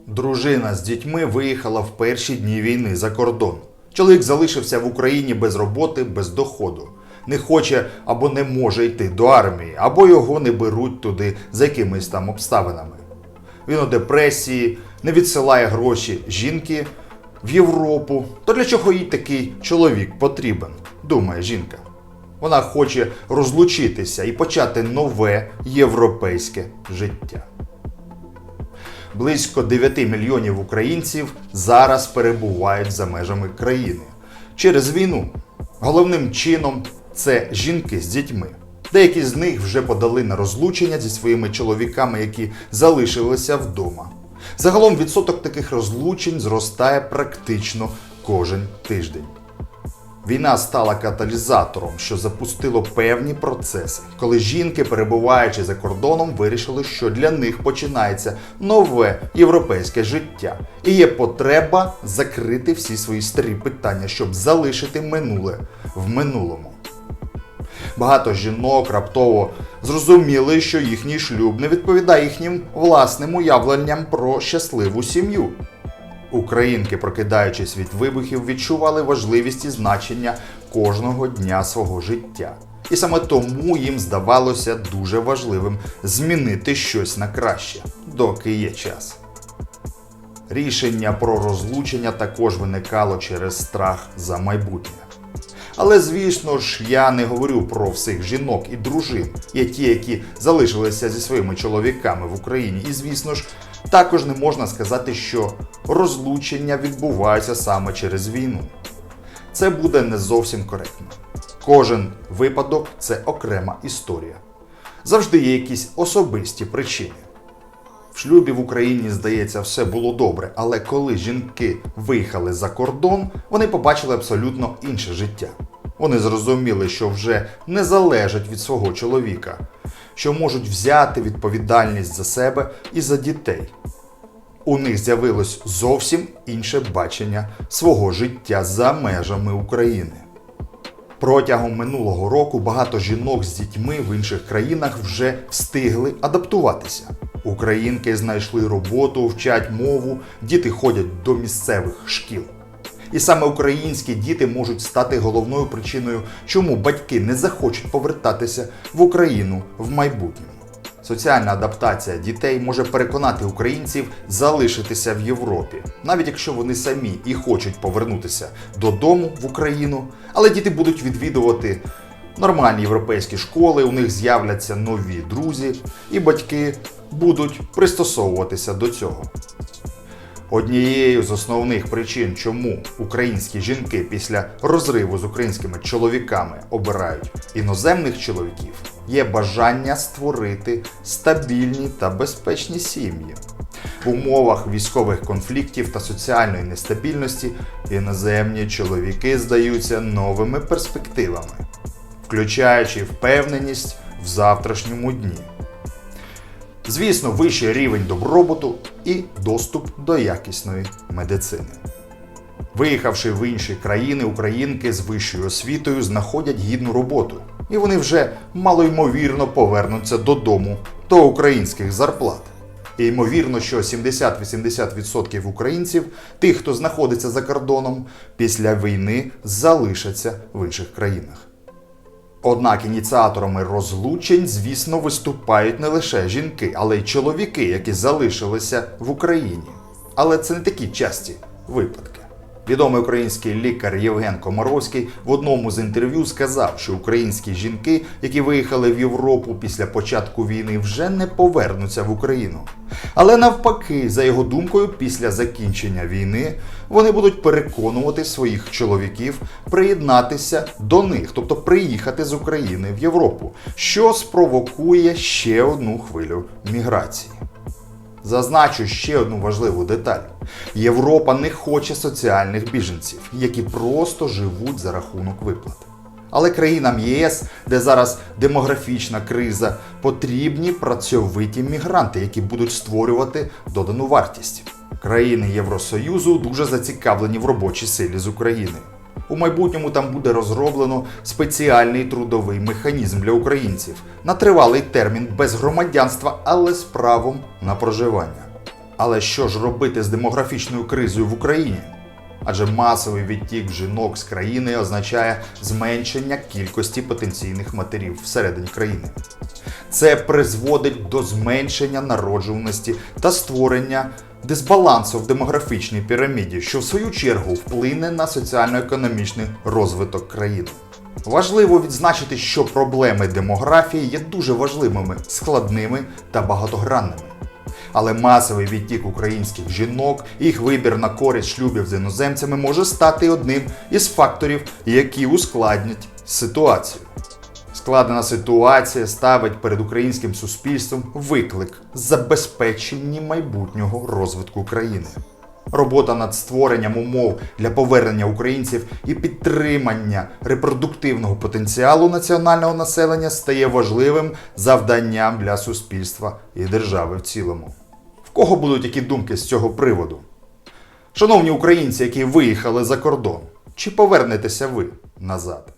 Дружина з дітьми виїхала в перші дні війни за кордон. Чоловік залишився в Україні без роботи, без доходу. Не хоче або не може йти до армії, або його не беруть туди за якимись там обставинами. Він у депресії, не відсилає гроші жінки в Європу. То для чого їй такий чоловік потрібен, думає жінка. Вона хоче розлучитися і почати нове європейське життя. Близько 9 мільйонів українців зараз перебувають за межами країни через війну. Головним чином це жінки з дітьми. Деякі з них вже подали на розлучення зі своїми чоловіками, які залишилися вдома. Загалом відсоток таких розлучень зростає практично кожен тиждень. Війна стала каталізатором, що запустило певні процеси, коли жінки, перебуваючи за кордоном, вирішили, що для них починається нове європейське життя. І є потреба закрити всі свої старі питання, щоб залишити минуле в минулому. Багато жінок раптово зрозуміли, що їхній шлюб не відповідає їхнім власним уявленням про щасливу сім'ю. Українки, прокидаючись від вибухів, відчували важливість і значення кожного дня свого життя. І саме тому їм здавалося дуже важливим змінити щось на краще, доки є час. Рішення про розлучення також виникало через страх за майбутнє. Але, звісно ж, я не говорю про всіх жінок і дружин. Є ті, які залишилися зі своїми чоловіками в Україні. І, звісно ж, також не можна сказати, що розлучення відбуваються саме через війну. Це буде не зовсім коректно. Кожен випадок – це окрема історія. Завжди є якісь особисті причини. В шлюбі в Україні, здається, все було добре, але коли жінки виїхали за кордон, вони побачили абсолютно інше життя. Вони зрозуміли, що вже не залежать від свого чоловіка, що можуть взяти відповідальність за себе і за дітей. У них з'явилось зовсім інше бачення свого життя за межами України. Протягом минулого року багато жінок з дітьми в інших країнах вже встигли адаптуватися. Українки знайшли роботу, вчать мову, діти ходять до місцевих шкіл. І саме українські діти можуть стати головною причиною, чому батьки не захочуть повертатися в Україну в майбутньому. Соціальна адаптація дітей може переконати українців залишитися в Європі, навіть якщо вони самі і хочуть повернутися додому в Україну, але діти будуть відвідувати нормальні європейські школи, у них з'являться нові друзі, і батьки будуть пристосовуватися до цього. Однією з основних причин, чому українські жінки після розриву з українськими чоловіками обирають іноземних чоловіків, є бажання створити стабільні та безпечні сім'ї. В умовах військових конфліктів та соціальної нестабільності іноземні чоловіки здаються новими перспективами, включаючи впевненість в завтрашньому дні. Звісно, вищий рівень добробуту і доступ до якісної медицини. Виїхавши в інші країни, українки з вищою освітою знаходять гідну роботу. І вони вже малоймовірно повернуться додому до українських зарплат. І ймовірно, що 70-80% українців, тих, хто знаходиться за кордоном, після війни залишаться в інших країнах. Однак ініціаторами розлучень, звісно, виступають не лише жінки, але й чоловіки, які залишилися в Україні. Але це не такі часті випадки. Відомий український лікар Євген Комаровський в одному з інтерв'ю сказав, що українські жінки, які виїхали в Європу після початку війни, вже не повернуться в Україну. Але навпаки, за його думкою, після закінчення війни вони будуть переконувати своїх чоловіків приєднатися до них, тобто приїхати з України в Європу, що спровокує ще одну хвилю міграції. Зазначу ще одну важливу деталь. Європа не хоче соціальних біженців, які просто живуть за рахунок виплат. Але країнам ЄС, де зараз демографічна криза, потрібні працьовиті мігранти, які будуть створювати додану вартість. Країни Євросоюзу дуже зацікавлені в робочій силі з України. У майбутньому там буде розроблено спеціальний трудовий механізм для українців на тривалий термін без громадянства, але з правом на проживання. Але що ж робити з демографічною кризою в Україні? Адже масовий відтік жінок з країни означає зменшення кількості потенційних матерів всередині країни. Це призводить до зменшення народжуваності та створення дисбалансу в демографічній піраміді, що в свою чергу вплине на соціально-економічний розвиток країни. Важливо відзначити, що проблеми демографії є дуже важливими, складними та багатогранними. Але масовий відтік українських жінок і їх вибір на користь шлюбів з іноземцями може стати одним із факторів, які ускладнять ситуацію. Складена ситуація ставить перед українським суспільством виклик забезпечення майбутнього розвитку країни. Робота над створенням умов для повернення українців і підтримання репродуктивного потенціалу національного населення стає важливим завданням для суспільства і держави в цілому. В кого будуть які думки з цього приводу? Шановні українці, які виїхали за кордон, чи повернетеся ви назад?